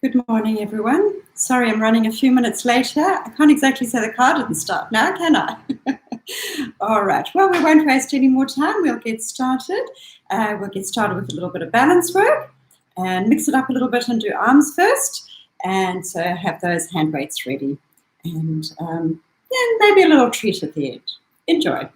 Good morning, everyone. Sorry I'm running a few minutes later. I can't exactly say the car didn't start now, can I? All right. Well, we won't waste any more time. We'll get started. We'll get started with a little bit of balance work and mix it up a little bit and do arms first. And so have those hand weights ready. And then maybe a little treat at the end. Enjoy.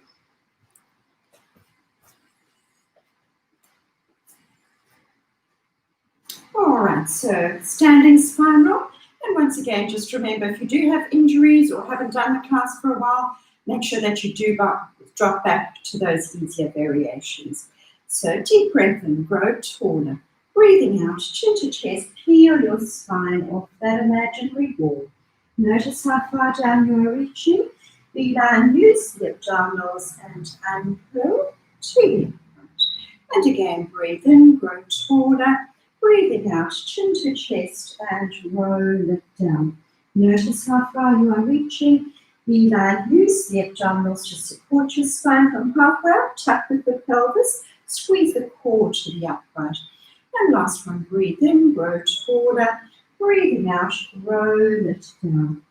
All right, so standing spine roll. And once again, just remember, if you do have injuries or haven't done the class for a while, make sure that you do drop back to those easier variations. So deep breath in, grow taller. Breathing out, chin to chest, peel your spine off that imaginary wall. Notice how far down you are reaching. Beeline, use the abdominals and unpull to the upright. And again, breathe in, grow taller. Breathing out, chin to chest and roll it down. Notice how far you are reaching. Beeline, use the abdominals to support your spine from halfway up. Tuck with the pelvis. Squeeze the core to the upright. And last one, breathe in, grow taller. Breathing out, roll it down.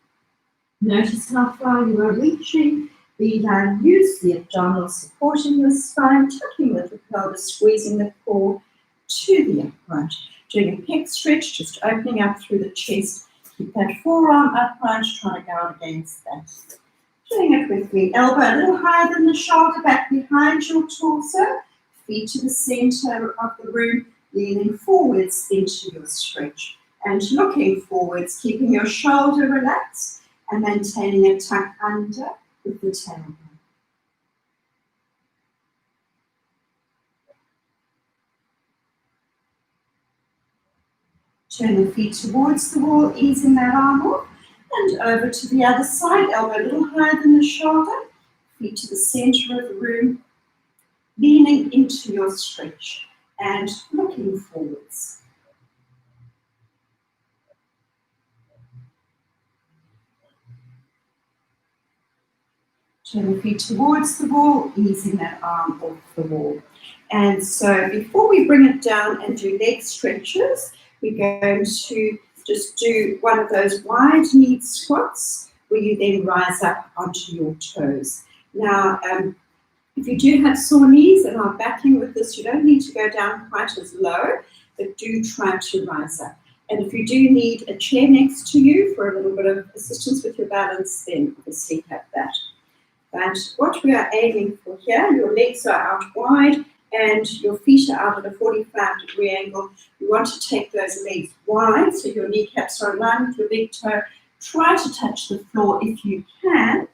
Notice how far you are reaching. Beeline, use the abdominals supporting your spine. Tucking with the pelvis, squeezing the core to the upright. Doing a pec stretch, just opening up through the chest. Keep that forearm upright, try to guard against that. Doing it with the elbow a little higher than the shoulder, back behind your torso. Feet to the center of the room, leaning forwards into your stretch. And looking forwards, keeping your shoulder relaxed and maintaining a tuck under with the tailbone. Turn the feet towards the wall, easing that arm off, and over to the other side, elbow a little higher than the shoulder, feet to the center of the room, leaning into your stretch and looking forwards. Turn the feet towards the wall, easing that arm off the wall. And so before we bring it down and do leg stretches, we're going to just do one of those wide knee squats where you then rise up onto your toes. Now, if you do have sore knees and are backing with this, you don't need to go down quite as low, but do try to rise up. And if you do need a chair next to you for a little bit of assistance with your balance, then obviously have that. But what we are aiming for here, your legs are out wide and your feet are out at a 45-degree angle. You want to take those legs wide so your kneecaps are in line with your big toe. Try to touch the floor if you can.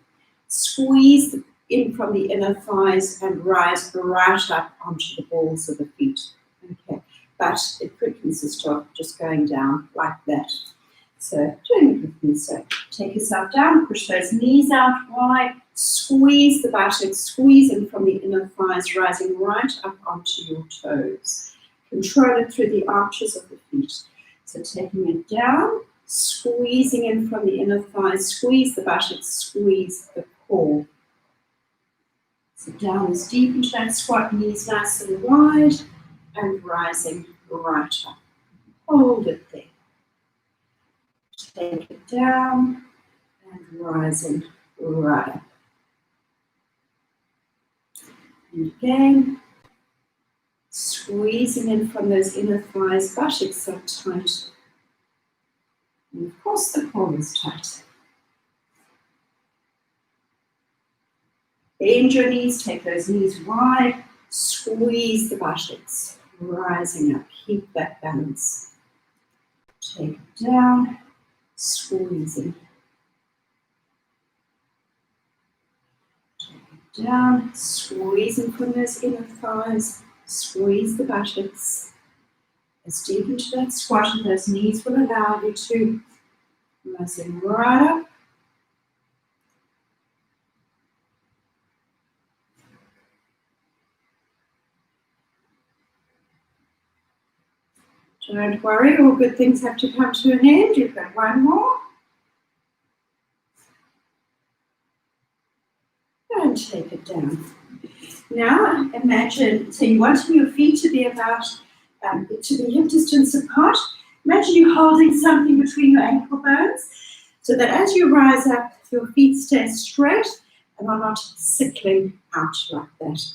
Squeeze in from the inner thighs and rise right up onto the balls of the feet. Okay, but it could consist of just going down like that. So doing it with me. So take yourself down, push those knees out wide, squeeze the buttocks, squeeze in from the inner thighs, rising right up onto your toes. Control it through the arches of the feet. So taking it down, squeezing in from the inner thighs, squeeze the buttocks, squeeze the core. So down as deep into that squat, knees nice and wide, and rising right up. Hold it there. Take it down and rising right up. And again, squeezing in from those inner thighs, buttocks are tight. And of course the core is tight. Bend your knees, take those knees wide, squeeze the buttocks, rising up, keep that balance. Take it down, squeezing. Take it down, squeezing from those inner thighs, squeeze the buttocks. As deep into that squat, and those knees will allow you to rising right up. Don't worry, all good things have to come to an end. You've got one more. And take it down. Now imagine, so you want your feet to be about to be hip distance apart. Imagine you holding something between your ankle bones so that as you rise up, your feet stay straight and are not sickling out like that.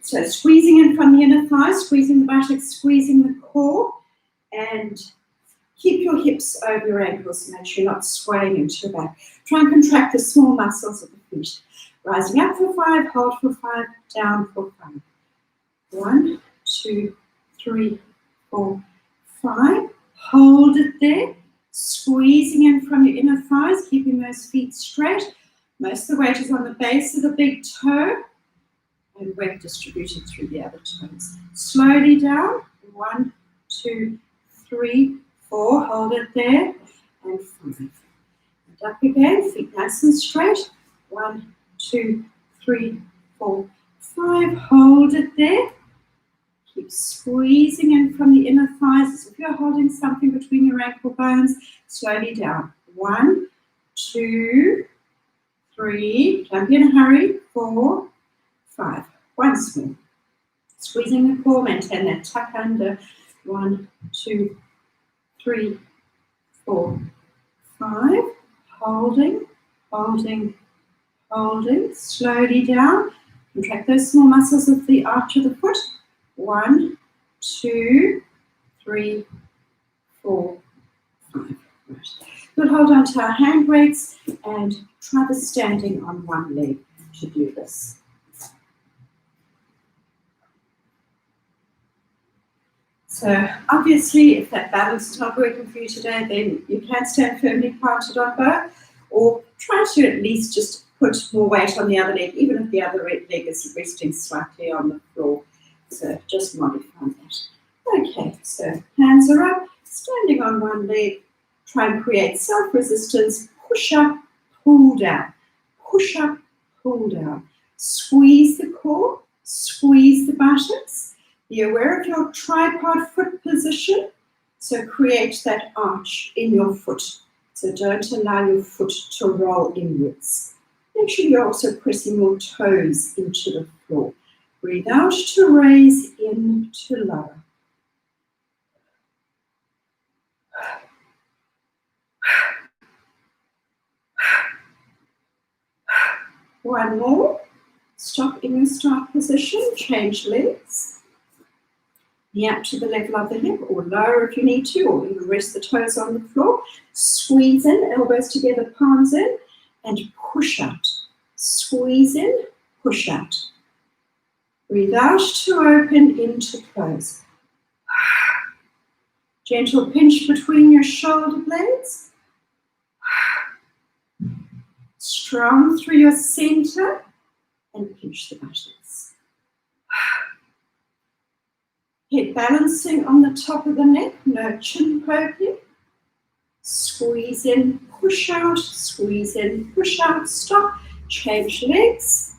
So squeezing in from the inner thigh, squeezing the buttocks, squeezing the core, and keep your hips over your ankles so make sure you're not swaying into your back. Try and contract the small muscles of the feet. Rising up for 5, hold for 5, down for 5. 1, 2, 3, 4, 5. Hold it there. Squeezing in from your inner thighs, keeping those feet straight. Most of the weight is on the base of the big toe and weight distributed through the other toes. Slowly down. 1, 2, 3, 4. Hold it there. And 5. And up again. Feet nice and straight. 1, 2, 3, 4, 5. Hold it there. Keep squeezing in from the inner thighs as if you're holding something between your ankle bones. Slowly down. 1, 2, 3. Don't be in a hurry. 4, 5. Once more. Squeezing the core. Maintain that tuck under. 1, 2, 3, 4, 5. Holding, holding, holding. Slowly down. Contract those small muscles of the arch of the foot. 1, 2, 3, 4, 5. Right. We'll hold on to our hand weights and try the standing on one leg to do this. So obviously, if that balance is not working for you today, then you can stand firmly planted on both, or try to at least just put more weight on the other leg, even if the other leg is resting slightly on the floor. So just modify that. Okay, so hands are up, standing on one leg. Try and create self-resistance. Push up, pull down. Push up, pull down. Squeeze the core, squeeze the buttocks. Be aware of your tripod foot position. So create that arch in your foot. So don't allow your foot to roll inwards. Make sure you're also pressing your toes into the floor. Breathe out to raise, in to lower. One more. Stop in your start position. Change legs. Knee up to the level of the hip or lower if you need to, or even rest the toes on the floor. Squeeze in, elbows together, palms in, and push out. Squeeze in, push out. Breathe out to open, in to close. Gentle pinch between your shoulder blades. Strong through your center and pinch the buttocks. Head balancing on the top of the neck, no chin poking. Squeeze in, push out, squeeze in, push out, stop, change legs.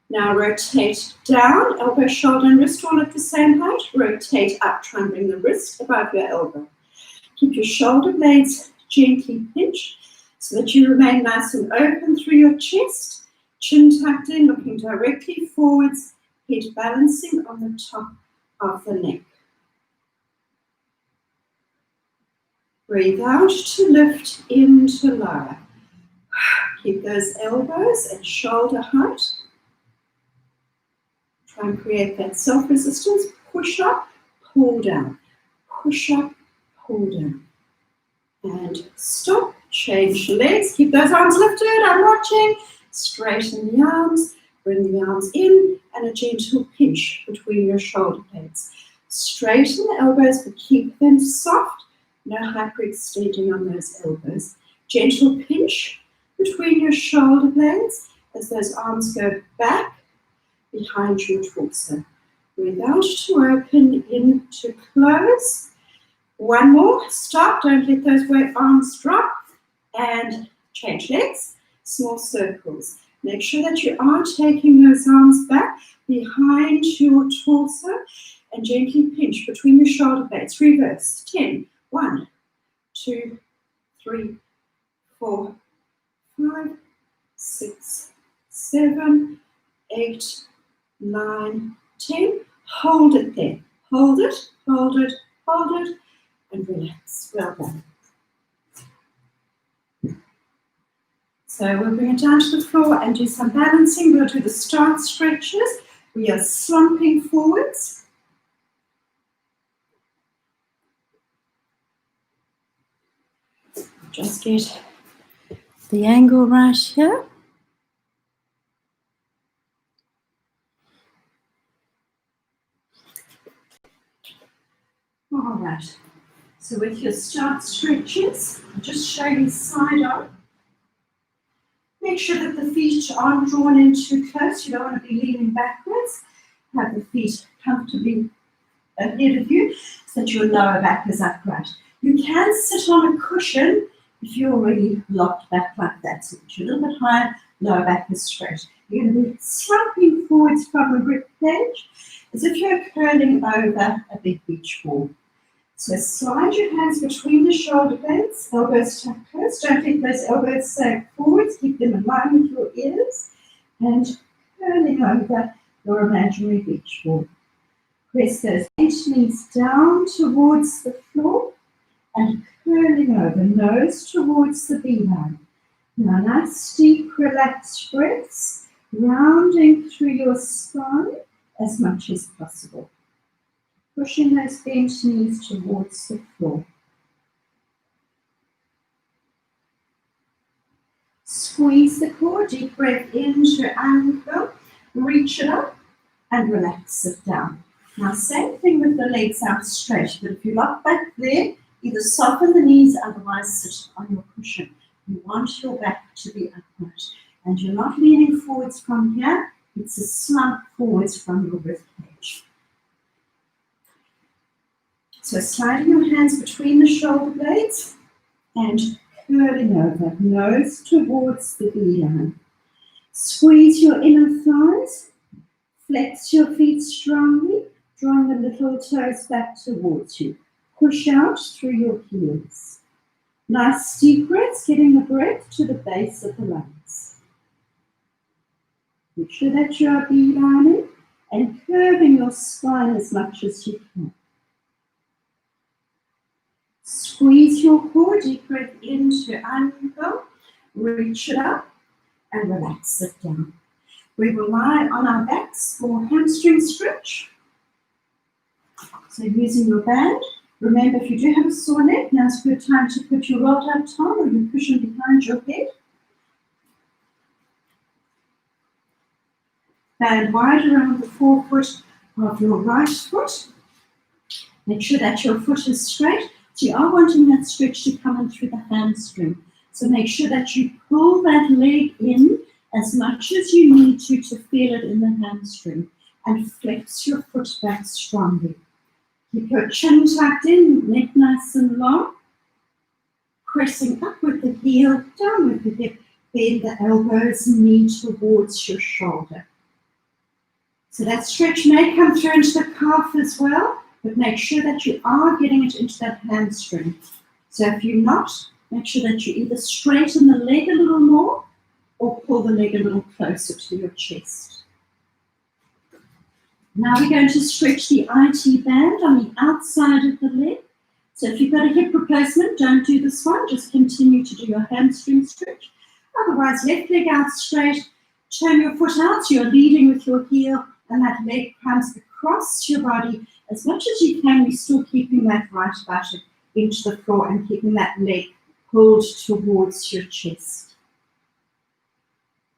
Now rotate down, elbow, shoulder and wrist all at the same height. Rotate up, try and bring the wrist above your elbow. Keep your shoulder blades gently pinched so that you remain nice and open through your chest. Chin tucked in, looking directly forwards, head balancing on the top of the neck. Breathe out to lift, in to lower. Keep those elbows at shoulder height. Try and create that self-resistance. Push up, pull down. Push up, pull down. And stop. Change legs. Keep those arms lifted. I'm watching. Straighten the arms. Bring the arms in and a gentle pinch between your shoulder blades. Straighten the elbows, but keep them soft. No hyperextending on those elbows. Gentle pinch between your shoulder blades as those arms go back behind your torso. Breathe out to open, in to close. One more. Stop. Don't let those arms drop. And change legs. Small circles. Make sure that you are taking those arms back behind your torso and gently pinch between your shoulder blades. Reverse. 10. 1, 2, 3, 4, 5, 6, 7, 8, 9, 10. Hold it there. Hold it, hold it, hold it, and relax. Well done. So we'll bring it down to the floor and do some balancing. We'll do the start stretches. We are slumping forwards. Just get the angle right here. All right. So with your start stretches, I'll just show you side on. Make sure that the feet aren't drawn in too close. You don't want to be leaning backwards. Have the feet comfortably ahead of you so that your lower back is upright. You can sit on a cushion if you're already locked back like that. So you're a little bit higher, lower back is straight. You're going to be slumping forwards from a rib cage as if you're curling over a big beach ball. So slide your hands between the shoulder blades, elbows tucked close. Don't let those elbows sag forwards. Keep them in line with your ears and curling over your imaginary beach ball. Press those knees down towards the floor and curling over, nose towards the beeline. Now nice deep relaxed breaths, rounding through your spine as much as possible. Pushing those bent knees towards the floor. Squeeze the core, deep breath into ankle, reach it up and relax it down. Now same thing with the legs out straight, but if you lock back there, either soften the knees, otherwise sit on your cushion. You want your back to be upright. And you're not leaning forwards from here, it's a slump forwards from your rib cage. So sliding your hands between the shoulder blades and curling over, nose towards the beeline. Squeeze your inner thighs, flex your feet strongly, drawing the little toes back towards you. Push out through your heels. Nice deep breaths, getting the breath to the base of the lungs. Make sure that you are beelining and curving your spine as much as you can. Squeeze your core, deep breath into ankle, reach it up and relax it down. We will lie on our backs for hamstring stretch. So using your band, remember if you do have a sore neck, now's a good time to put your rolled up towel or your cushion behind your head. Band wide around the forefoot of your right foot. Make sure that your foot is straight. So you are wanting that stretch to come in through the hamstring. So make sure that you pull that leg in as much as you need to feel it in the hamstring and flex your foot back strongly. Keep your chin tucked in, neck nice and long. Pressing up with the heel, down with the hip, bend the elbows, knee towards your shoulder. So that stretch may come through into the calf as well, but make sure that you are getting it into that hamstring. So if you're not, make sure that you either straighten the leg a little more or pull the leg a little closer to your chest. Now we're going to stretch the IT band on the outside of the leg. So if you've got a hip replacement, don't do this one, just continue to do your hamstring stretch. Otherwise, left leg out straight, turn your foot out, so you're leading with your heel, and that leg comes across your body as much as you can. We're still keeping that right buttock into the floor and keeping that leg pulled towards your chest.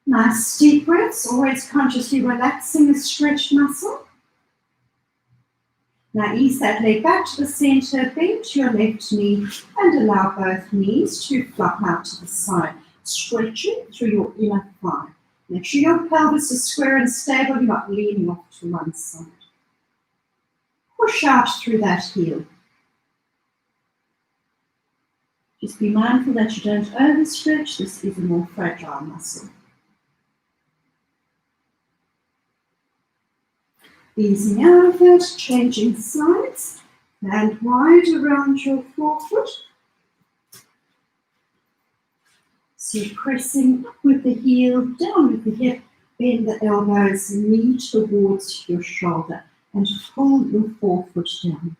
Nice deep breaths, always consciously relaxing the stretched muscle. Now ease that leg back to the center, bend your left knee and allow both knees to flop out to the side, stretching through your inner thigh. Make sure your pelvis is square and stable, you're not leaning off to one side. Push out through that heel. Just be mindful that you don't overstretch, this is a more fragile muscle. Easing out of it, changing sides, and wide around your forefoot. So pressing up with the heel, down with the hip, bend the elbows, knee towards your shoulder, and pull your forefoot down.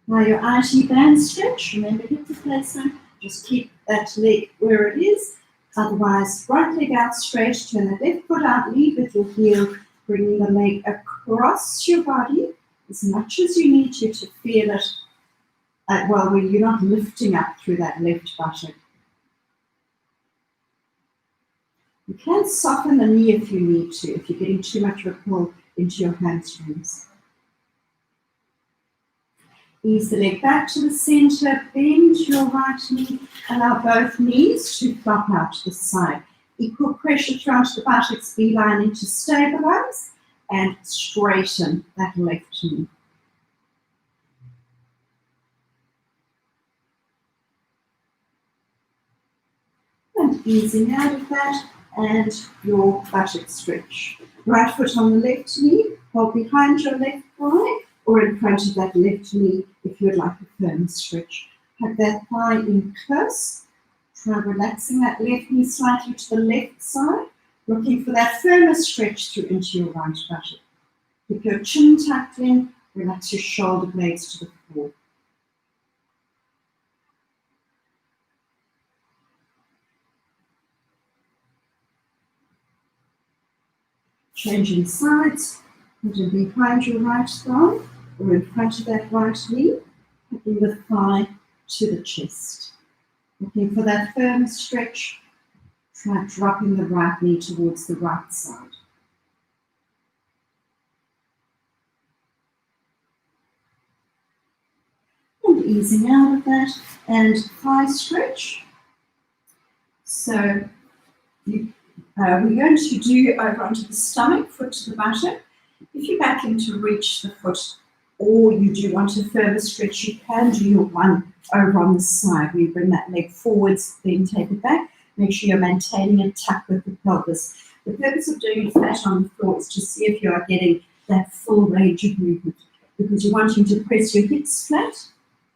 Now your IT band stretch, remember hip replacement, just keep that leg where it is. Otherwise, right leg out straight, turn the left foot out, lead with your heel, bringing the leg across your body as much as you need to feel it, where you're not lifting up through that left buttock. You can soften the knee if you need to, if you're getting too much of a pull into your hamstrings. Ease the leg back to the center, bend your right knee, allow both knees to flop out to the side. Equal pressure throughout the buttocks, beeline in to stabilize and straighten that left knee. And easing out of that, and your buttock stretch. Right foot on the left knee, hold behind your left thigh, or in front of that left knee if you would like a firm stretch. Hug that thigh in close. Try relaxing that left knee slightly to the left side, looking for that firmer stretch through into your right buttock. Keep your chin tucked in, relax your shoulder blades to the floor. Changing sides, putting behind your right thigh or in front of that right knee, hugging the thigh to the chest. Looking for that firm stretch, try dropping the right knee towards the right side. And easing out of that, and thigh stretch. So we're going to do over onto the stomach, foot to the buttock. If you're back in to reach the foot, or you do want a further stretch, you can do your one over on the side, where you bring that leg forwards, then take it back. Make sure you're maintaining a tuck with the pelvis. The purpose of doing it flat on the floor is to see if you are getting that full range of movement, because you're wanting to press your hips flat,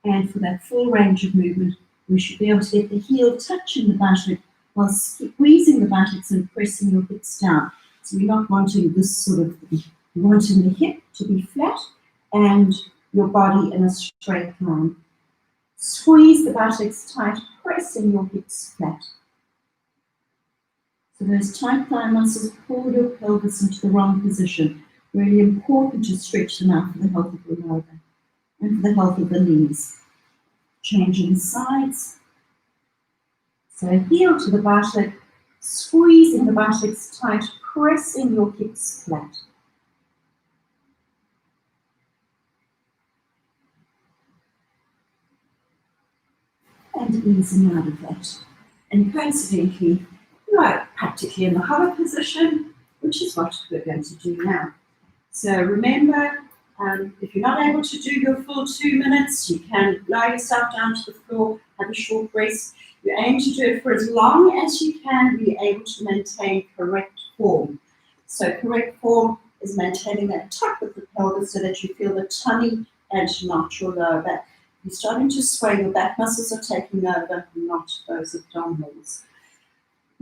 and for that full range of movement, we should be able to get the heel touching the buttock while squeezing the buttocks and pressing your hips down. So we're not wanting this sort of thing. We're wanting the hip to be flat and your body in a straight line. Squeeze the buttocks tight, pressing your hips flat. So those tight thigh muscles pull your pelvis into the wrong position. Really important to stretch them out for the health of the lower back and for the health of the knees. Changing sides. So heel to the buttock, squeezing the buttocks tight, pressing your hips flat. And easing out of that. And coincidentally, you are practically in the hover position, which is what we're going to do now. So remember, if you're not able to do your full 2 minutes, you can lie yourself down to the floor, have a short rest. You aim to do it for as long as you can be able to maintain correct form. So correct form is maintaining that tuck with the pelvis so that you feel the tummy and not your lower back. You're starting to sway, your back muscles are taking over, not those abdominals.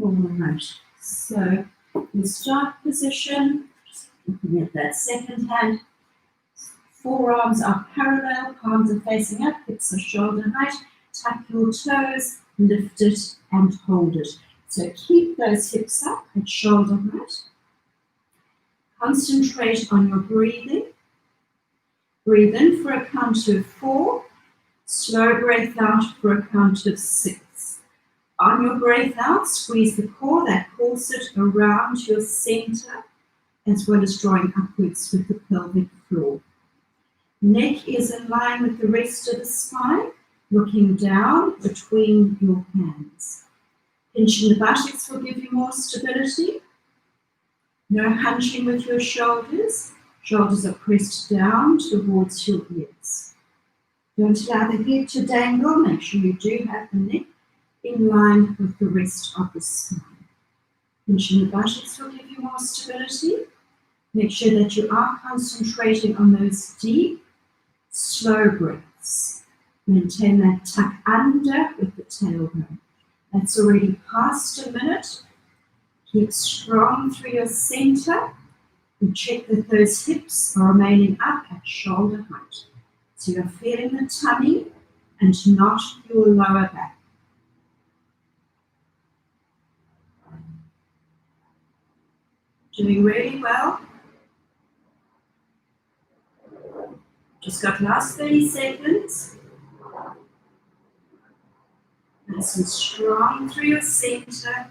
All right, so in start position, just looking at that second hand, forearms are parallel, palms are facing up, hips are shoulder height, tuck your toes, lift it and hold it. So keep those hips up at shoulder height. Concentrate on your breathing. Breathe in for a count of 4. Slow breath out for a count of 6. On your breath out, squeeze the core, that corset around your center, as well as drawing upwards with the pelvic floor. Neck is in line with the rest of the spine, looking down between your hands. Pinching the buttocks will give you more stability. No hunching with your shoulders. Shoulders are pressed down towards your ears. Don't allow the head to dangle. Make sure you do have the neck in line with the rest of the spine. Pinching the buttocks will give you more stability. Make sure that you are concentrating on those deep, slow breaths. Maintain that tuck under with the tailbone. That's already past a minute. Keep strong through your center and check that those hips are remaining up at shoulder height. So you're feeling the tummy and not your lower back. Doing really well. Just got last 30 seconds. Nice and strong through your center.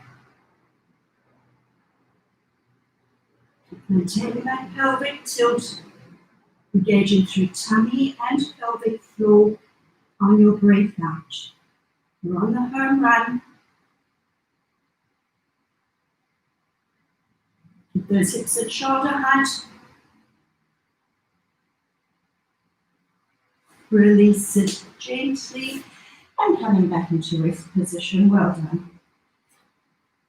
Maintaining that pelvic tilt, engaging through tummy and pelvic floor on your breath out. You're on the home run. Keep those hips at shoulder height. Release it gently and coming back into rest position. Well done.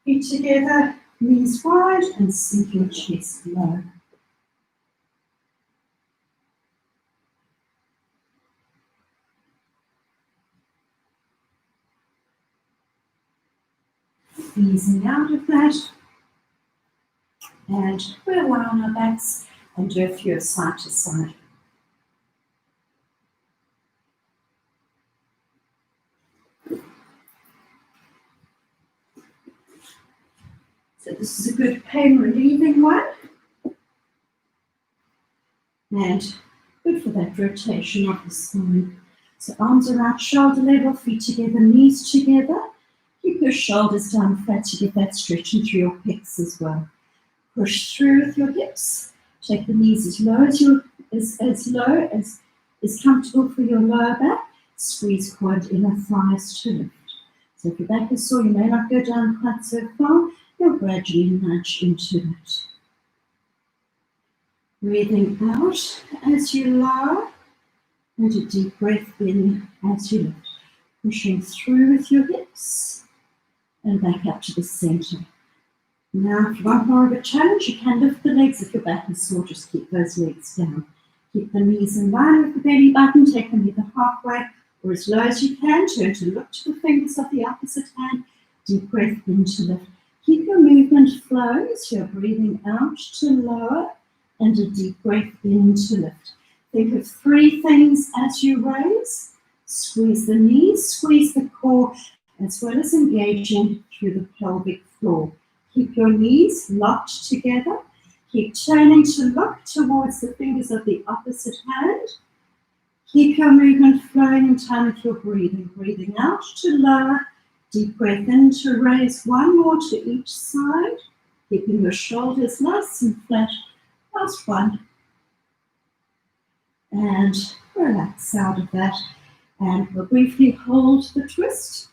Feet together, knees wide, and sink your chest low. Easing out of that. And we'll lie on our backs and do a few side to side. So this is a good pain relieving one. And good for that rotation of the spine. So arms around shoulder level, feet together, knees together. Keep your shoulders down flat to get that stretching through your pecs as well. Push through with your hips. Take the knees as low as is comfortable for your lower back. Squeeze quad inner thighs to lift. So if your back is sore, you may not go down quite so far. You'll gradually nudge into that. Breathing out as you lower, and a deep breath in as you lift. Pushing through with your hips, and back up to the center. Now, if you want more of a challenge, you can lift the legs. If your back is sore, just keep those legs down. Keep the knees in line with the belly button. Take them either halfway or as low as you can. Turn to look to the fingers of the opposite hand. Deep breath in to lift. Keep your movement flowing, so you're breathing out to lower and a deep breath in to lift. Think of 3 things as you raise. Squeeze the knees, squeeze the core, as well as engaging through the pelvic floor. Keep your knees locked together. Keep turning to look towards the fingers of the opposite hand. Keep your movement flowing in time with your breathing. Breathing out to lower. Deep breath in to raise. 1 more to each side. Keeping your shoulders nice and flat. Last one. And relax out of that. And we'll briefly hold the twist.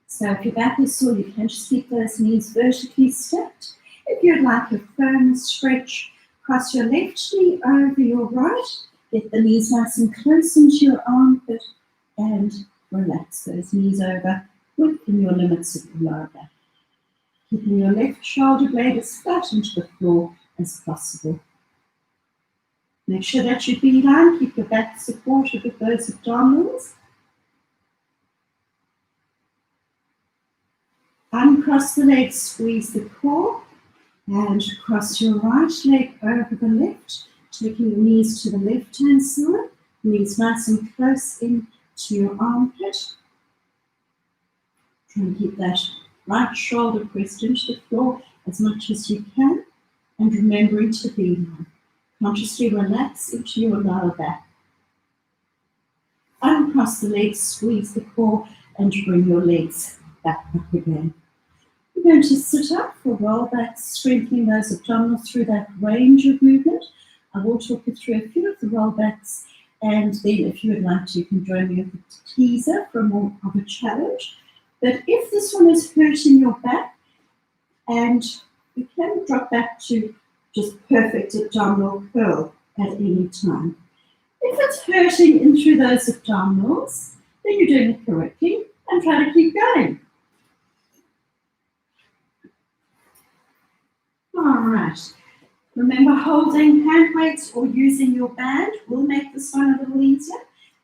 So if your back is sore, you can just keep those knees vertically stacked. If you'd like a firm stretch, cross your left knee over your right. Get the knees nice and close into your armpit and relax those knees over within your limits of the lower back. Keeping your left shoulder blade as flat into the floor as possible. Make sure that you beeline, keep your back supported with those abdominals. Uncross the legs, squeeze the core, and cross your right leg over the left, taking your knees to the left-hand side, knees nice and close in to your armpit. Try and keep that right shoulder pressed into the floor as much as you can, and remembering to beeline. Consciously relax into your lower back. Uncross the legs, squeeze the core, and bring your legs back up again. We're going to sit up for rollbacks, strengthening those abdominals through that range of movement. I will talk you through a few of the rollbacks, and then if you would like to, you can join me with a teaser for more of a challenge. But if this one is hurting your back, and you can drop back to just perfect abdominal curl at any time. If it's hurting in through those abdominals, then you're doing it correctly and try to keep going. All right. Remember, holding hand weights or using your band will make this one a little easier.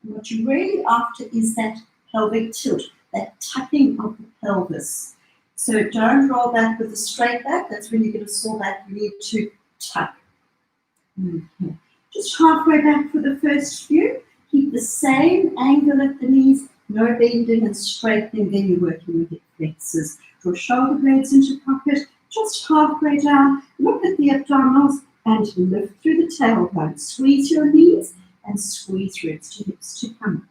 And what you're really after is that pelvic tilt, that tucking of the pelvis. So don't roll back with a straight back. That's when you get a sore back. You need to tuck. Okay. Just halfway back for the first few. Keep the same angle at the knees. No bending and straightening. Then you're working with hip flexors. Draw shoulder blades into pocket. Just halfway down. Look at the abdominals and lift through the tailbone. Squeeze your knees and squeeze ribs to hips to come up.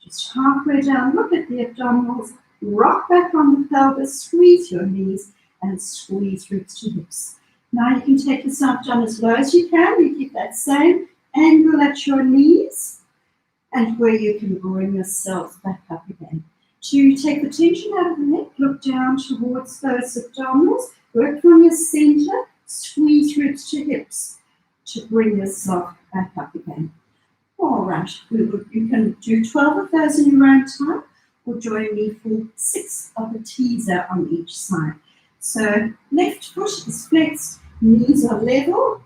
Just halfway down. Look at the abdominals. Rock back on the pelvis. Squeeze your knees and squeeze ribs to hips. Now you can take yourself down as low as you can. You keep that same angle at your knees and where you can bring yourself back up again. To take the tension out of the neck, look down towards those abdominals. Work from your center. Squeeze ribs to hips to bring yourself back up again. All right, you can do 12 of those in your own time or join me for 6 of a teaser on each side. So left foot is flexed, knees are level,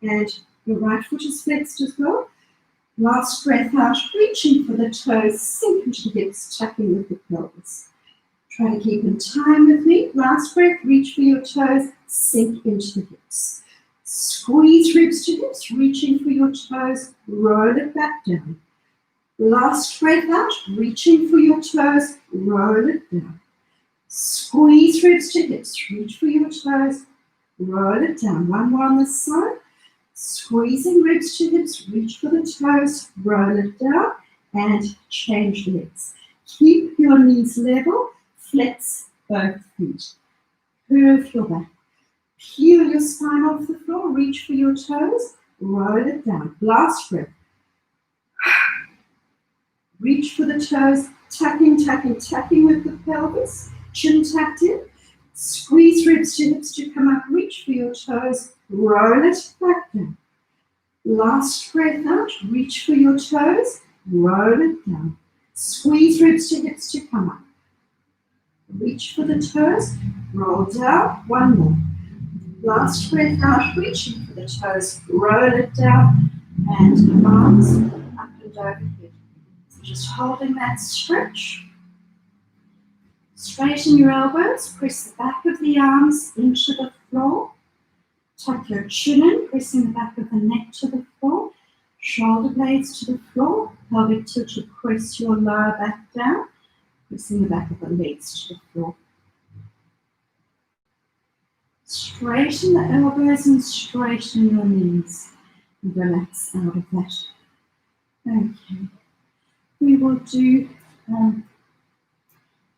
and your right foot is flexed as well. Last breath out, reaching for the toes, sink into the hips, tucking with the pelvis. Try to keep in time with me. Last breath, reach for your toes, sink into the hips. Squeeze ribs to hips, reaching for your toes, roll it back down. Last breath out, reaching for your toes, roll it down. Squeeze ribs to hips, reach for your toes, roll it down. One more on this side. Squeezing ribs to hips, reach for the toes, roll it down, and change legs. Keep your knees level, flex both feet. Curve your back. Peel your spine off the floor, reach for your toes, roll it down. Last breath. Reach for the toes, tucking, tucking, tucking with the pelvis. Chin tucked in. Squeeze ribs to hips to come up. Reach for your toes. Roll it back down. Last breath out. Reach for your toes. Roll it down. Squeeze ribs to hips to come up. Reach for the toes. Roll down. One more. Last breath out. Reaching for the toes. Roll it down. And arms up and overhead. So just holding that stretch. Straighten your elbows, press the back of the arms into the floor. Tuck your chin in, pressing the back of the neck to the floor. Shoulder blades to the floor. Pelvic tilt to press your lower back down. Pressing the back of the legs to the floor. Straighten the elbows and straighten your knees. And relax out of that. Okay. We will do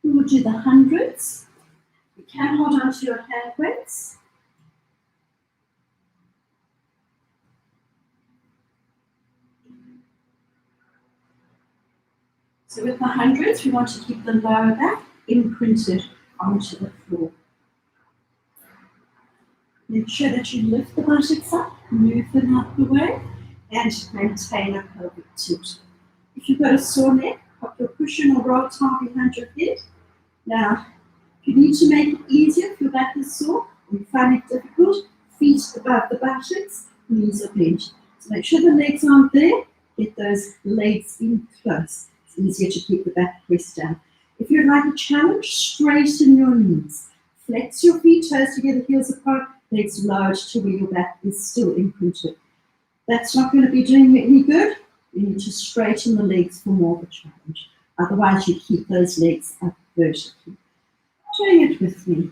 the hundreds. You can hold on to your hand weights. So with the hundreds, we want to keep the lower back imprinted onto the floor. Make sure that you lift the buttocks up, move them out the way, and maintain a pelvic tilt. If you've got a sore neck, pop your cushion or roll towel behind your head. Now, if you need to make it easier, if your back is sore or you find it difficult, feet above the buttocks, knees are bent. So make sure the legs aren't there, get those legs in close. It's easier to keep the back pressed down. If you'd like a challenge, straighten your knees. Flex your feet, toes together, heels apart, legs lowered to where your back is still imprinted. That's not going to be doing you any good. You need to straighten the legs for more of a challenge. Otherwise, you keep those legs up vertically. Doing it with me.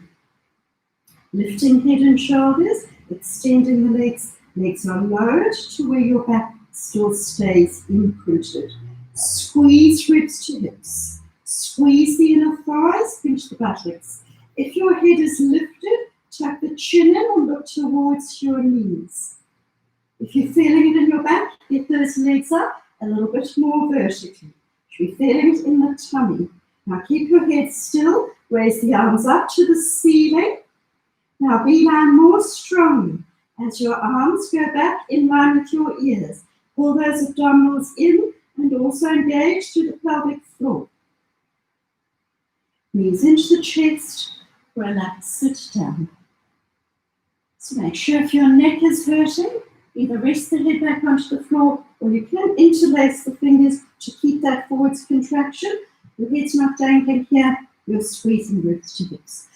Lifting head and shoulders, extending the legs. Legs are lowered to where your back still stays imprinted. Squeeze ribs to hips. Squeeze the inner thighs, pinch the buttocks. If your head is lifted, tuck the chin in and look towards your knees. If you're feeling it in your back, get those legs up a little bit more vertically. You should be feeling it in the tummy. Now keep your head still, raise the arms up to the ceiling. Now beeline more strongly as your arms go back in line with your ears. Pull those abdominals in and also engage to the pelvic floor. Knees into the chest, relax, sit down. So make sure if your neck is hurting, Either rest the head back onto the floor, or you can interlace the fingers to keep that forwards contraction. The head's not dangling here, you're squeezing ribs to hips.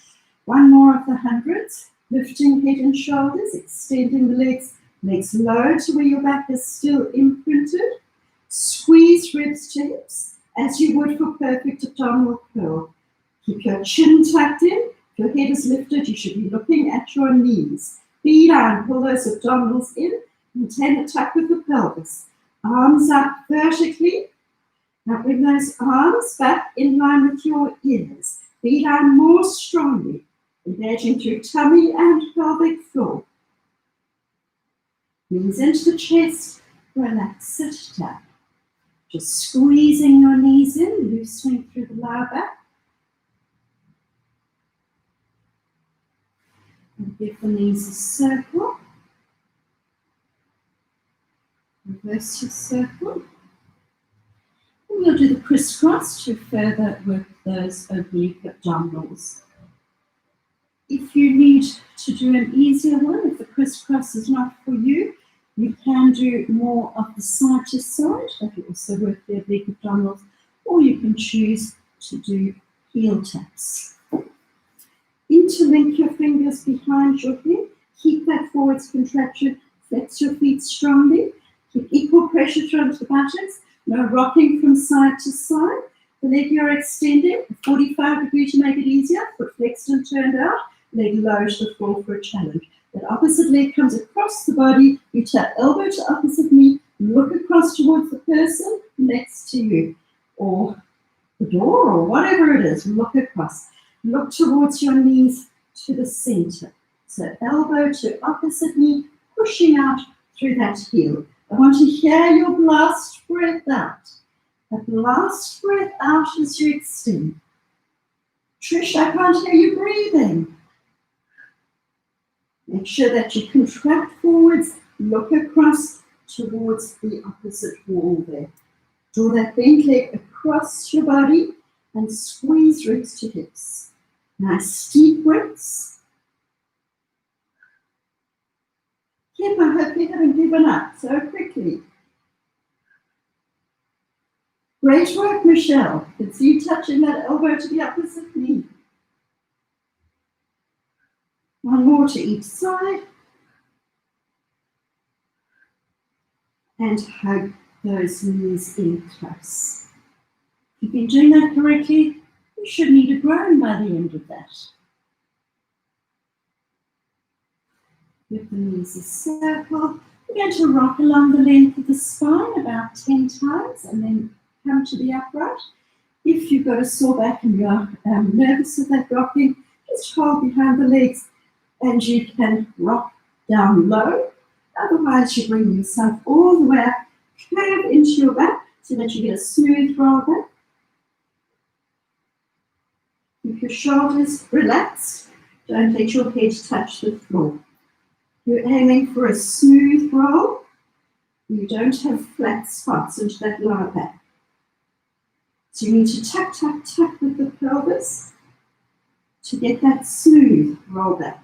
One more of the hundreds, lifting head and shoulders, extending the legs, legs low to where your back is still imprinted. Squeeze ribs to hips, as you would for perfect abdominal curl. Keep your chin tucked in. If your head is lifted, you should be looking at your knees. Be down, pull those abdominals in, maintain a tuck with the pelvis. Arms up vertically. Now bring those arms back in line with your ears. Be down more strongly, engaging through tummy and pelvic floor. Knees into the chest, relax, sit down. Just squeezing your knees in, loosening through the lower back. And give the knees a circle. Reverse your circle. And we'll do the crisscross to further work those oblique abdominals. If you need to do an easier one, if the crisscross is not for you, you can do more of the side to side. That will also work the oblique abdominals. Or you can choose to do heel taps. Interlink your fingers behind your head. Keep that forwards contraction. Flex your feet strongly. Keep equal pressure through the buttocks. No rocking from side to side. The leg you're extending, 45 degrees to make it easier. Foot flexed and turned out. Leg low to the floor for a challenge. That opposite leg comes across the body. You tap elbow to opposite knee. Look across towards the person next to you. Or the door or whatever it is. Look across. Look towards your knees to the center. So elbow to opposite knee, pushing out through that heel. I want to hear your last breath out. That last breath out as you extend. Trish, I can't hear you breathing. Make sure that you contract forwards, look across towards the opposite wall there. Draw that bent leg across your body and squeeze ribs to hips. Nice deep breaths. Kip, I hope you haven't given up so quickly. Great work, Michelle. It's you touching that elbow to the opposite knee. One more to each side. And hug those knees in close. If you've been doing that correctly, you should need a groan by the end of that. Give the knees a circle. We're going to rock along the length of the spine about 10 times and then come to the upright. If you've got a sore back and you're nervous of that rocking, just hold behind the legs and you can rock down low. Otherwise, you bring yourself all the way up, curve into your back so that you get a smooth roll back. Keep your shoulders relaxed. Don't let your head touch the floor. You're aiming for a smooth roll. You don't have flat spots into that lower back. So you need to tuck, tuck, tuck with the pelvis to get that smooth roll back.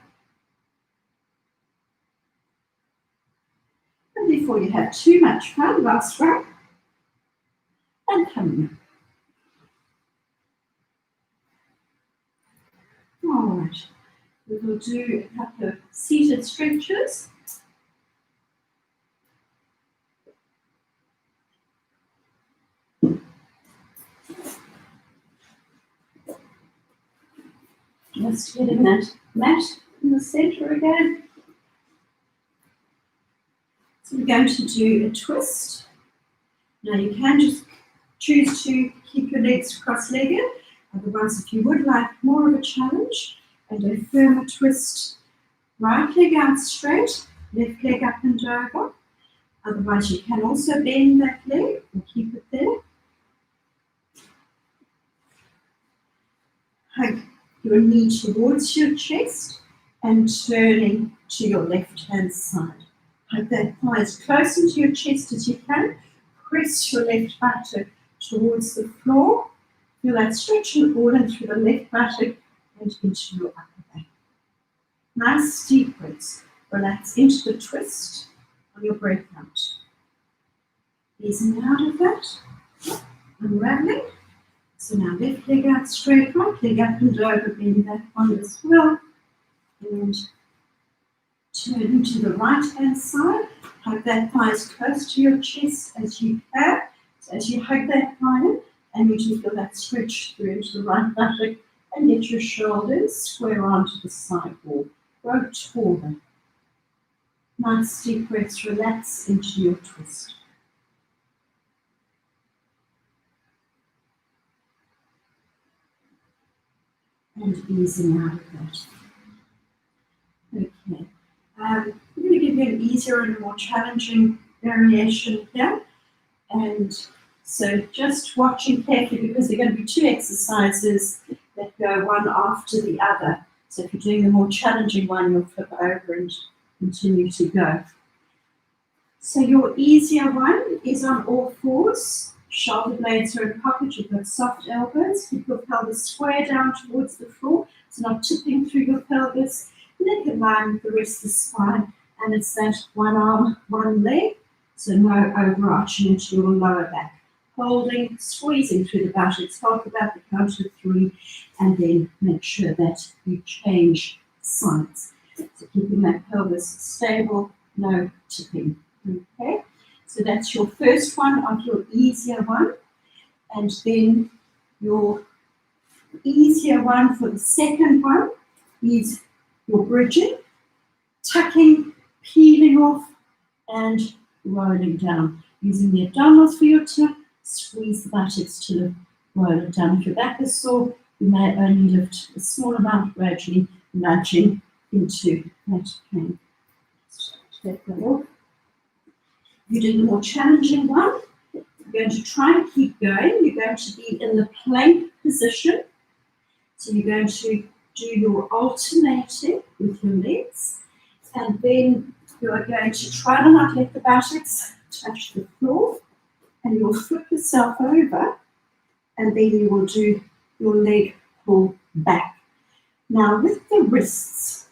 And before you have too much fun, last row. And come in. All right, we will do a couple of seated stretches. Just getting that mat in the center again. So we're going to do a twist. Now you can just choose to keep your legs cross-legged. Otherwise, if you would like more of a challenge and a firmer twist, right leg out straight, left leg up and over. Otherwise, you can also bend that leg and keep it there. Hug your knee towards your chest and turning to your left-hand side. Hug that thigh as close into your chest as you can. Press your left buttock towards the floor. Feel that stretching all in through the left buttock and into your upper back. Nice deep breaths. Relax into the twist. on your breath out. Easing out of that, unraveling. So now left leg out straight, right leg up and over, bend that one as well. And turning to the right hand side, hug that thigh as close to your chest as you can. So as you hug that thigh in, and you just feel that stretch through into the right buttock, and get your shoulders square onto the side wall. Grow taller. Nice deep breaths, relax into your twist. And easing out of that. Okay. I'm going to give you an easier and more challenging variation here. And so just watching carefully, because there are going to be two exercises that go one after the other. So if you're doing the more challenging one, you'll flip over and continue to go. So your easier one is on all fours. Shoulder blades are in pocket, you've got soft elbows. Keep your pelvis square down towards the floor, so not tipping through your pelvis. Neck in line with the rest of the spine, and it's that one arm, one leg, so no overarching into your lower back. Holding, squeezing through the buttocks, hold about the count of 3, and then make sure that you change sides. So keeping that pelvis stable, no tipping. Okay, so that's your first one of your easier one, and then your easier one for the second one is your bridging, tucking, peeling off, and rolling down. Using the abdominals for your tuck, squeeze the buttocks to roll it down. If your back is sore, you may only lift a small amount, gradually nudging into that pain. Take that off. You're doing the more challenging one. You're going to try and keep going. You're going to be in the plank position. So you're going to do your alternating with your legs. And then you are going to try to not let the buttocks touch the floor. And you'll flip yourself over. And then you will do your leg pull back. Now with the wrists,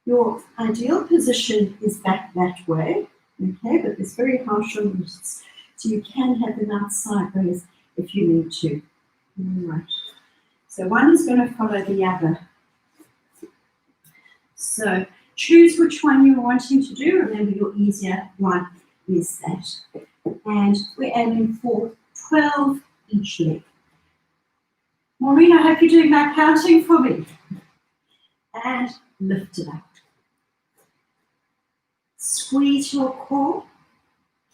your ideal position is back that way. Okay, but it's very harsh on the wrists, so you can have them out sideways if you need to. All right. So one is going to follow the other. So choose which one you're wanting to do. Remember, your easier one is that. And we're aiming for 12 each leg. Maureen, I hope you're doing that counting for me. And lift it up. Squeeze your core.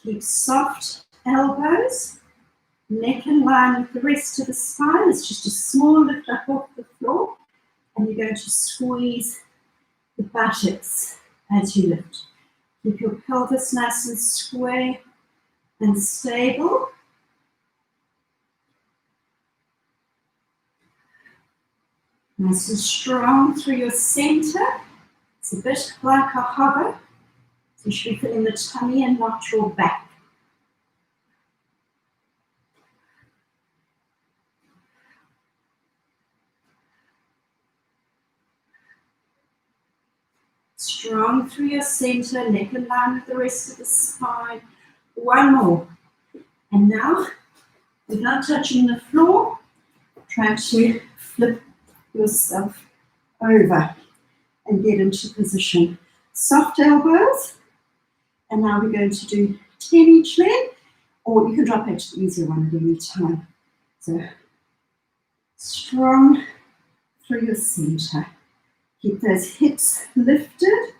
Keep soft elbows. Neck in line with the rest of the spine. It's just a small lift up off the floor. And you're going to squeeze the buttocks as you lift. Keep your pelvis nice and square and stable. Nice and strong through your center. It's a bit like a hover. So you should be feeling the tummy and not your back. Strong through your center, neck in line with the rest of the spine. One more. And now, without touching the floor, try to flip yourself over and get into position. Soft elbows. And now we're going to do 10 each leg, or you can drop it to the easier one at any time. So, strong through your center. Keep those hips lifted.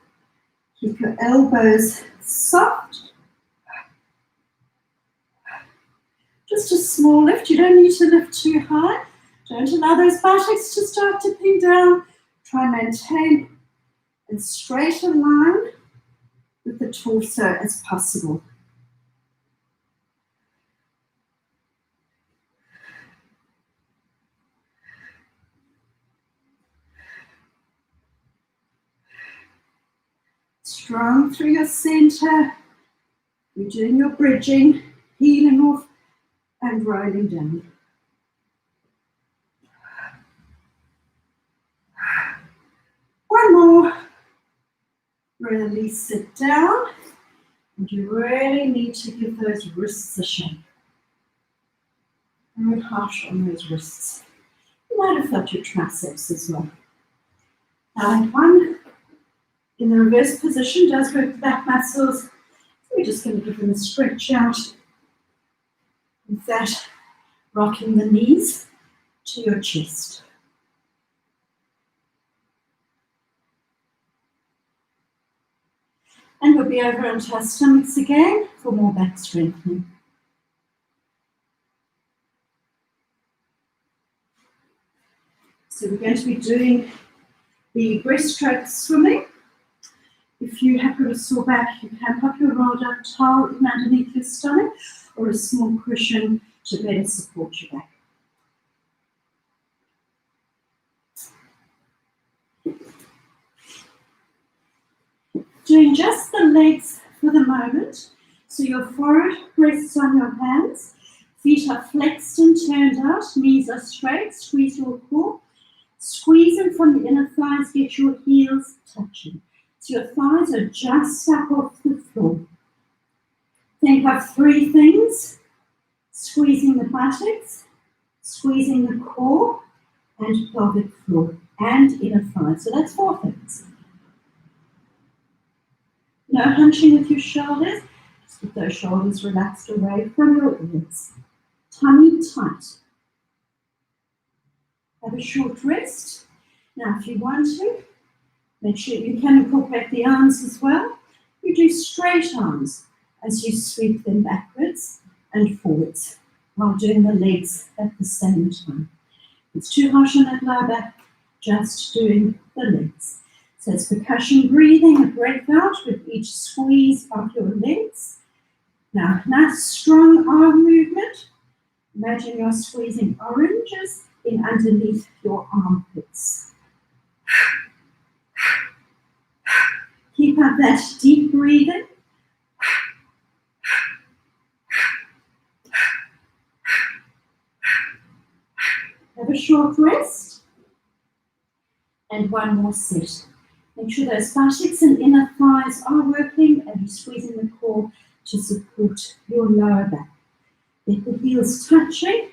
Keep your elbows soft. Just a small lift. You don't need to lift too high. Don't allow those buttocks to start dipping down. Try and maintain as straight a line with the torso as possible. Strong through your center. You're doing your bridging, peeling off and rolling down. One more. Release it down. And you really need to give those wrists a shake. Very harsh on those wrists. You might have felt your triceps as well. Now that one in the reverse position does work the back muscles. We're just going to give them a stretch out. With that, rocking the knees to your chest. And we'll be over onto our stomachs again for more back strengthening. So we're going to be doing the breaststroke swimming. If you have got a sore back, you can pop your rolled up towel in underneath your stomach or a small cushion to better support your back. Doing just the legs for the moment. So your forehead rests on your hands, feet are flexed and turned out, knees are straight, squeeze your core. Squeezing from the inner thighs, get your heels touching. So your thighs are just up off the floor. Think of three things: squeezing the buttocks, squeezing the core, and pelvic floor, and inner thighs. So that's four things. No hunching with your shoulders. Just keep those shoulders relaxed away from your ears. Tummy tight. Have a short rest. Now, if you want to, make sure you can incorporate the arms as well. You do straight arms as you sweep them backwards and forwards while doing the legs at the same time. If it's too harsh on that lower back, just doing the legs. So it's percussion breathing, a breath out with each squeeze of your legs. Now, nice strong arm movement. Imagine you're squeezing oranges in underneath your armpits. Keep up that deep breathing. Have a short rest. And one more set. Make sure those buttocks and inner thighs are working and you're squeezing the core to support your lower back. Get the heels touching.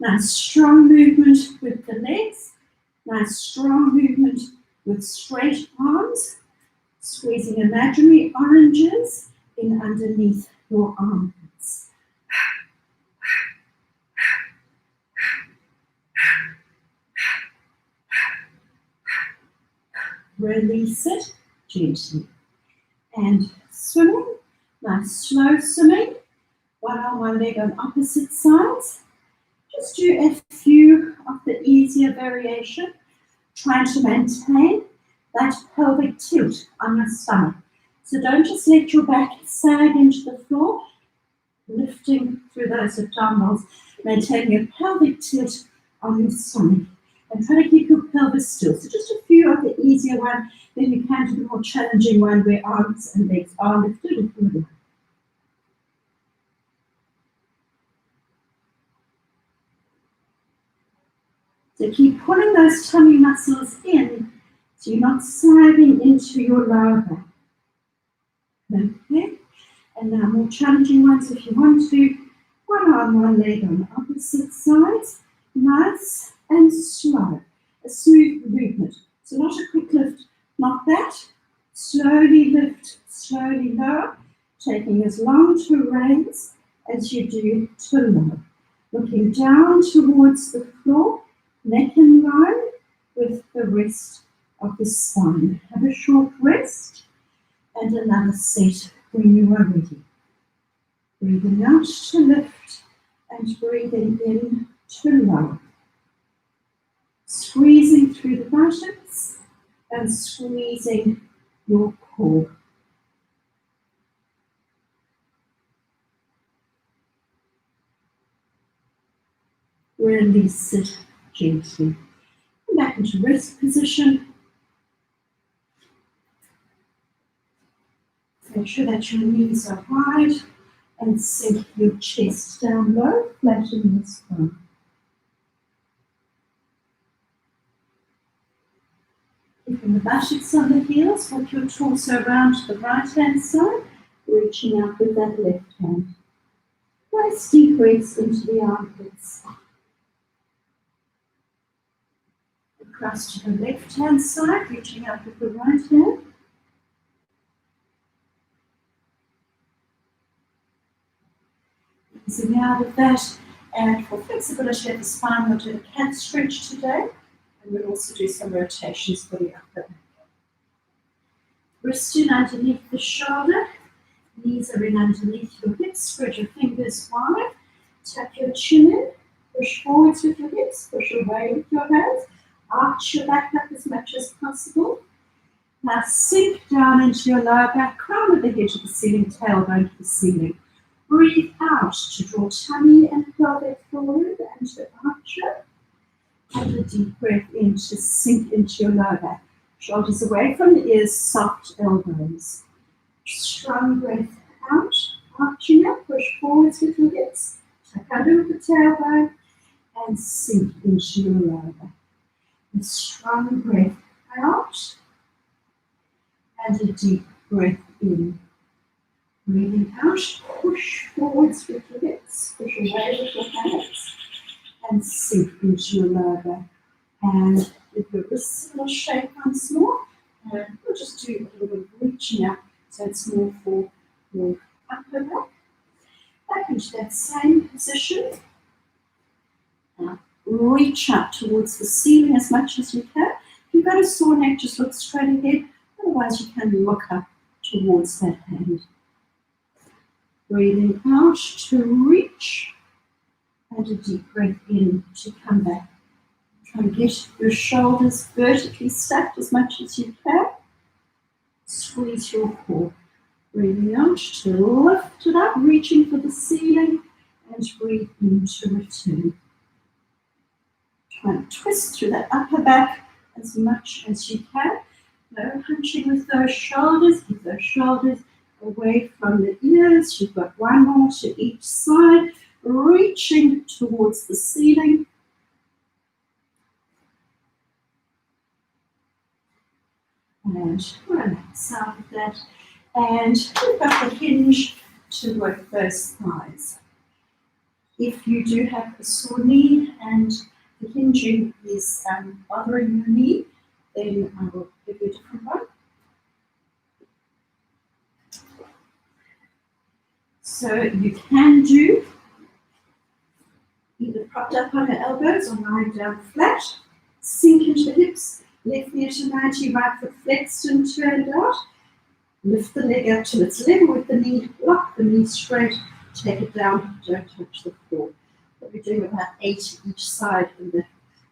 Nice strong movement with the legs. Nice strong movement with straight arms. Squeezing imaginary oranges in underneath your armpits. Release it gently. And swimming, nice slow swimming. One arm, one leg on opposite sides. Just do a few of the easier variation, trying to maintain that pelvic tilt on your stomach. So don't just let your back sag into the floor, lifting through those abdominals, maintain your pelvic tilt on your stomach. And try to keep your pelvis still. So just a few of the easier ones, then you can do the more challenging one where arms and legs are lifted and forward. So keep pulling those tummy muscles in so you're not sagging into your lower back. Okay, and now more challenging ones if you want to. One arm, one leg on the opposite sides. Nice and slow. A smooth movement. So not a quick lift, not that. Slowly lift, slowly lower. Taking as long to raise as you do to lower. Looking down towards the floor. Neck in line with the rest of the spine. Have a short rest and another set when you are ready. Breathing out to lift and breathing in to lower. Squeezing through the buttocks and squeezing your core. Release it gently. Come back into rest position. Make sure that your knees are wide and sink your chest down low, flatten your spine. Keeping the buttocks on the heels, walk your torso around to the right hand side. reaching out with that left hand. Nice deep breaths into the armpits. Across to the left hand side, reaching out with the right hand. Easing out of that. And for flexibility of the spine, we'll do a cat stretch today. And we'll also do some rotations for the upper back. Wrist in underneath the shoulder. Knees are in underneath your hips. Spread your fingers wide. Tuck your chin in. Push forwards with your hips. Push away with your hands. Arch your back up as much as possible. Now sink down into your lower back. Crown of the head to the ceiling. Tailbone to the ceiling. Breathe out to draw tummy and pelvic forward and to archer. And a deep breath in to sink into your lower back. Shoulders away from the ears, soft elbows. Strong breath out, arching up, push forwards with your hips. Tuck under with the tailbone and sink into your lower back. A strong breath out and a deep breath in. Breathing out, push forwards with your hips, push away with your hands, and sink into your lower back. And with your wrists a little shake once more, and we'll just do a little bit of reaching up, so it's more for your upper back. Back into that same position. Now, reach up towards the ceiling as much as you can. If you've got a sore neck, just look straight ahead, otherwise you can look up towards that hand. Breathing out to reach, and a deep breath in to come back. Try and get your shoulders vertically stacked as much as you can. Squeeze your core. Breathing out to lift it up, reaching for the ceiling, and breathe in to return. Try and twist through that upper back as much as you can. No hunching with those shoulders. Keep those shoulders away from the ears. You've got one more to each side, reaching towards the ceiling. And relax out of that. And we've got the hinge to work those thighs. If you do have a sore knee and the hinging is bothering your knee, then I will give you a different one. So you can do either propped up on your elbows or lying down flat, sink into the hips, left knee to 90, right foot flexed and turned out. Lift the leg up till it's level with the knee, lock the knee straight, take it down, don't touch the floor. We'll be doing about 8 each side of the,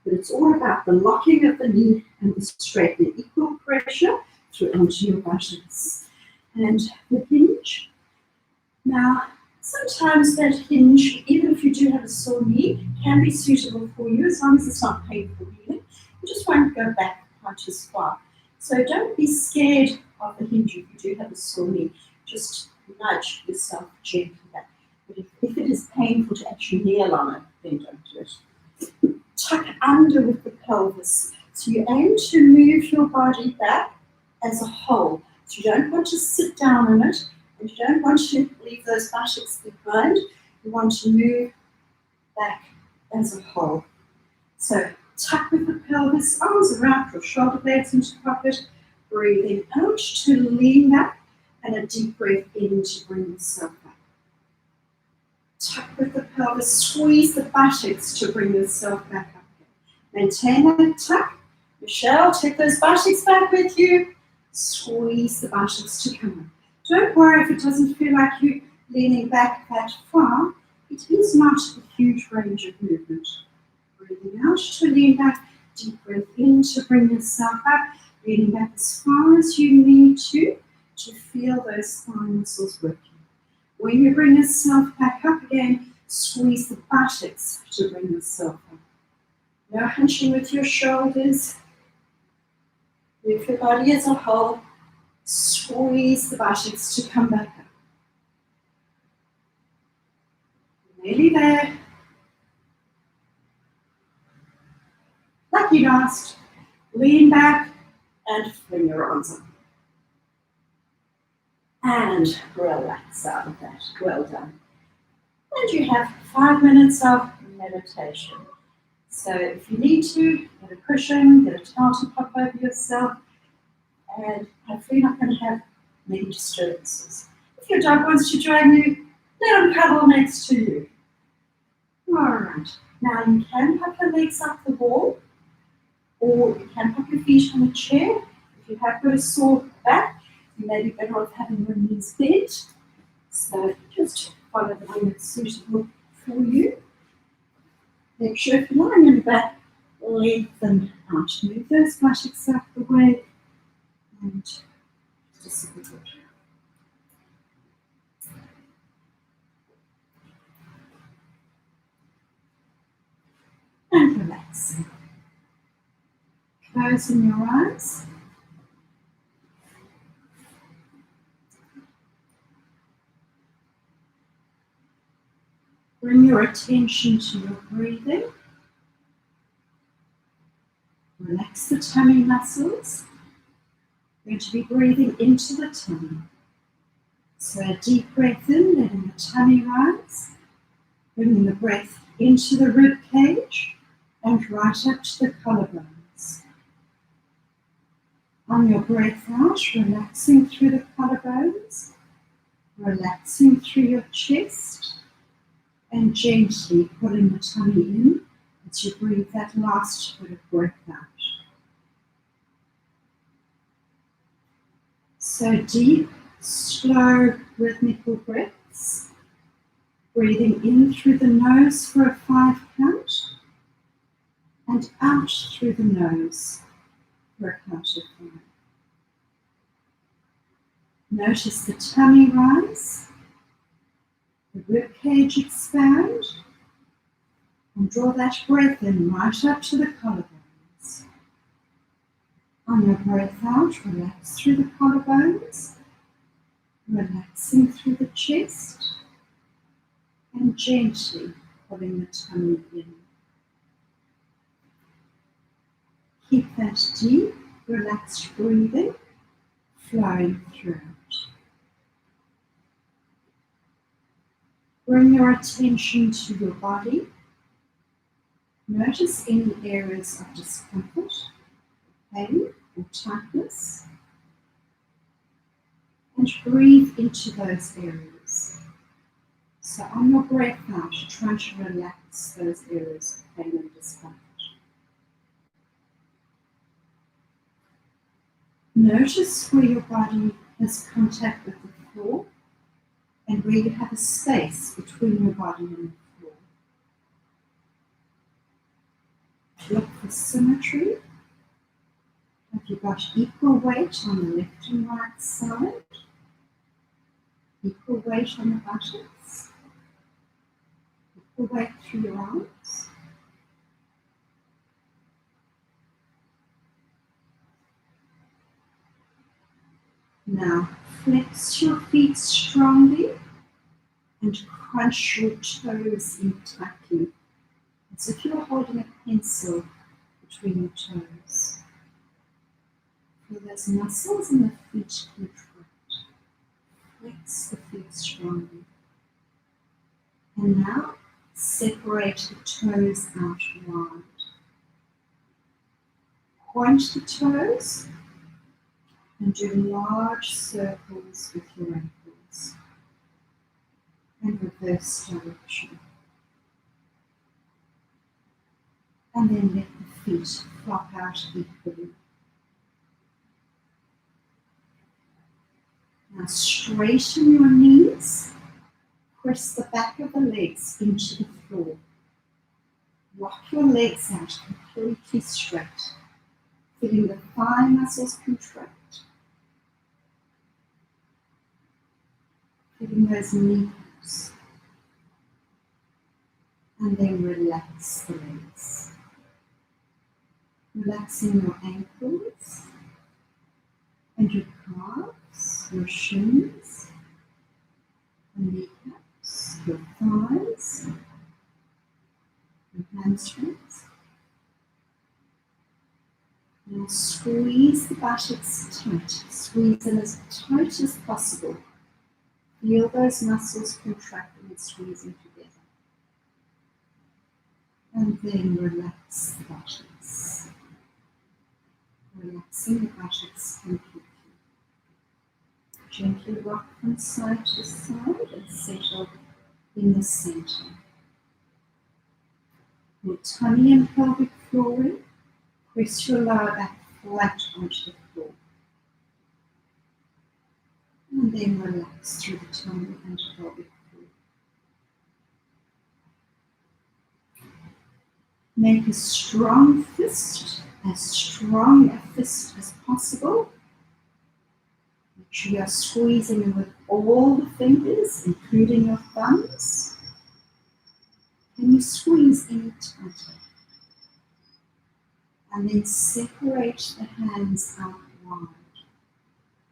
but it's all about the locking of the knee and the straightening, equal pressure through onto your buttocks. And the hinge. Now, sometimes that hinge, even if you do have a sore knee, can be suitable for you as long as it's not painful really. You just won't go back quite as far. So don't be scared of the hinge if you do have a sore knee. Just nudge yourself gently back. But if it is painful to actually kneel on it, then don't do it. Tuck under with the pelvis. So you aim to move your body back as a whole. So you don't want to sit down on it. And you don't want to leave those buttocks behind. You want to move back as a whole. So tuck with the pelvis, arms around, your shoulder blades into the pocket. Breathing out to lean back, and a deep breath in to bring yourself back. Tuck with the pelvis, squeeze the buttocks to bring yourself back up. Maintain that tuck. Michelle, take those buttocks back with you. Squeeze the buttocks to come up. Don't worry if it doesn't feel like you're leaning back that far. It is not a huge range of movement. Breathing out to lean back, deep breath in to bring yourself up, leaning back as far as you need to feel those thigh muscles working. When you bring yourself back up again, squeeze the buttocks to bring yourself up. No hunching with your shoulders. Move your body as a whole. Squeeze the buttocks to come back up. Nearly there. Lucky last. Lean back and fling your arms up. and relax out of that. Well done. And you have 5 minutes of meditation. So if you need to, get a cushion, get a towel to pop over yourself, and hopefully you're not going to have many disturbances. If your dog wants to join you, let him cuddle next to you. Alright, now you can pop your legs up the wall, or you can pop your feet on a chair. If you have got a sore back, you may be better off having your knees bent. So just follow the one that's suitable for you. Make sure if you're lying on your back, lengthen out. Move those buttocks out the way and just a good. And relaxing. Closing your eyes. Bring your attention to your breathing. Relax the tummy muscles. We're going to be breathing into the tummy. So a deep breath in, letting the tummy rise. Bringing the breath into the rib cage and right up to the collarbones. On your breath out, relaxing through the collarbones, relaxing through your chest, and gently pulling the tummy in as you breathe that last bit of breath out. So deep, slow, rhythmical breaths. Breathing in through the nose for a 5 count, and out through the nose for a count of 5. Notice the tummy rise, the rib cage expand, and draw that breath in right up to the collarbones. On your breath out, relax through the collarbones, relaxing through the chest, and gently pulling the tummy in. Keep that deep, relaxed breathing flowing throughout. Bring your attention to your body. Notice any areas of discomfort, pain, or tightness, and breathe into those areas. So on your breath out, try to relax those areas of pain and discomfort. Notice where your body has contact with the floor and where you have a space between your body and the floor. Look for symmetry. Have you got equal weight on the left and right side? Equal weight on the buttocks? Equal weight through your arms? Now, flex your feet strongly and crunch your toes in tightly, as if you're holding a pencil between your toes. Feel those muscles in the feet contract. Flex the feet strongly. And now, separate the toes out wide. Point the toes and do large circles with your ankles. And reverse direction. And then let the feet flop out equally. Now straighten your knees. Press the back of the legs into the floor. Rock your legs out completely straight, feeling the thigh muscles contract. Feeling those knees. And then relax the legs. Relaxing your ankles and your calves, your shins, your kneecaps, your thighs, your hamstrings. Now squeeze the buttocks tight. Squeeze them as tight as possible Feel those muscles contracting and squeezing together. And then relax the buttocks. Relaxing the buttocks completely. Gently rock from side to side and settle in the center. Your tummy and pelvic flooring, press your lower back flat onto the floor. And then relax through the tummy and pelvic floor. Make a strong fist, as strong a fist as possible. Make sure you are squeezing with all the fingers, including your thumbs. Can you squeeze any tighter? And then separate the hands out wide.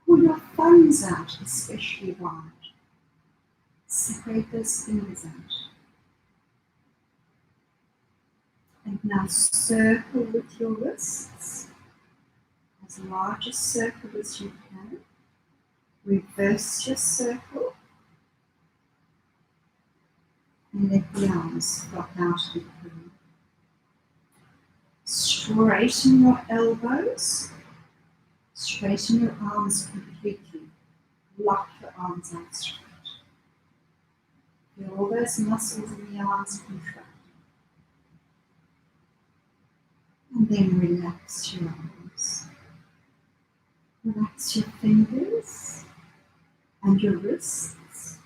Pull your thumbs out especially wide. Separate those fingers out. And now circle with your wrists, as large a circle as you can. Reverse your circle. And let the arms flop out and through. Straighten your elbows. Straighten your arms completely. Lock your arms out straight. Feel all those muscles in the arms contract. And then relax your arms. Relax your fingers and your wrists,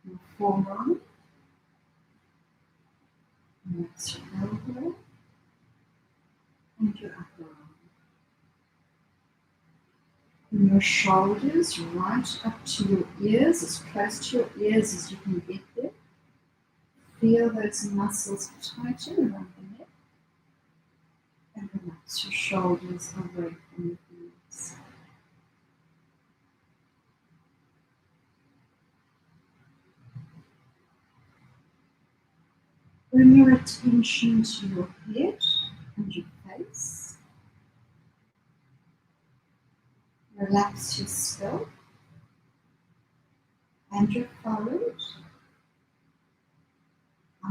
your forearm. Relax your elbow and your upper arm. And your shoulders right up to your ears, as close to your ears as you can get there. Feel those muscles tighten around the neck. And relax your shoulders away from your ears. Bring your attention to your head and your face. Relax your scalp and your forehead,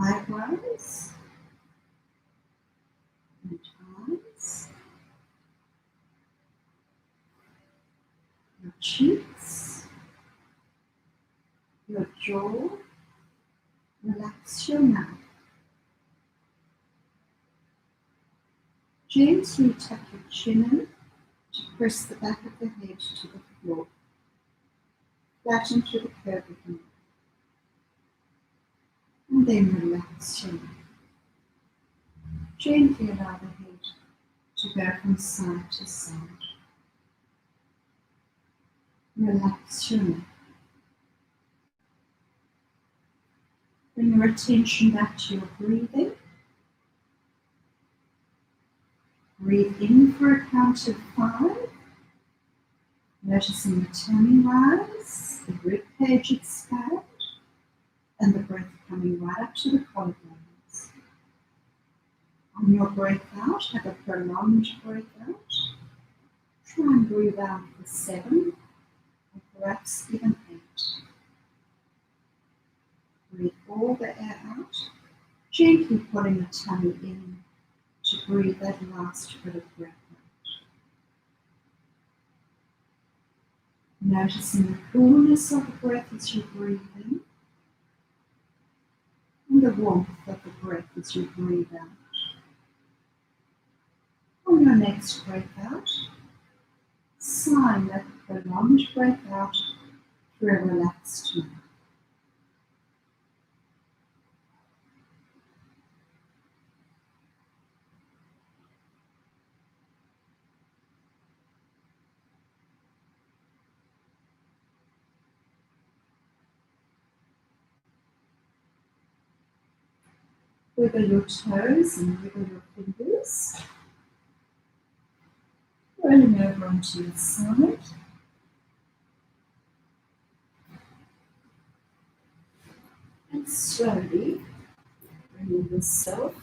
eyebrows and eyes, your cheeks, your jaw. Relax your mouth. Gently tuck your chin in to press the back of the head to the floor. Flatten to the curve of the neck. And then relax your neck. Gently allow the head to go from side to side. Relax your neck. Bring your attention back to your breathing. Breathe in for a count of 5. Noticing the tummy rise, the rib cage expand, and the breath coming right up to the collarbones. On your breath out, have a prolonged breath out. Try and breathe out for 7, or perhaps even 8. Breathe all the air out, gently pulling the tummy in to breathe that last bit of breath out. Noticing the coolness of the breath as you breathe in, and the warmth of the breath as you breathe out. On your next breath out, sign that prolonged breath out through a relaxed mouth. Wiggle your toes and wiggle your fingers. Rolling over onto your side. And slowly bringing yourself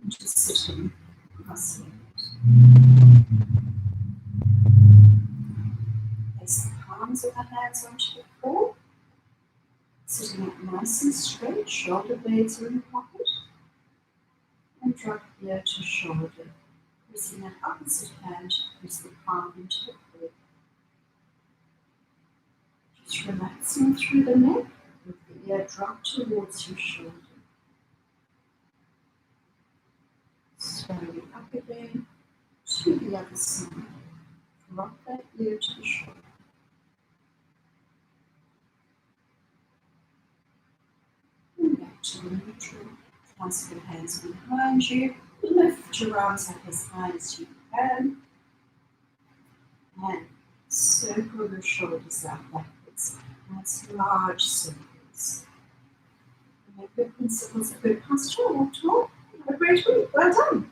into sitting cross-legged. Place the palms palms of the hands onto the floor. Sitting up nice and straight, shoulder blades are in the pocket. And drop ear to shoulder. Pressing that opposite hand to press the palm into the floor. Just relaxing through the neck with the ear drop towards your shoulder. Slowly up again to the other side. Drop that ear to the shoulder. And back to neutral. Clasp your hands behind you. Lift your arms up as high as you can. And circle your shoulders out backwards. Nice large circles. Make good principles of good posture. Walk tall. Have a great week. Well done.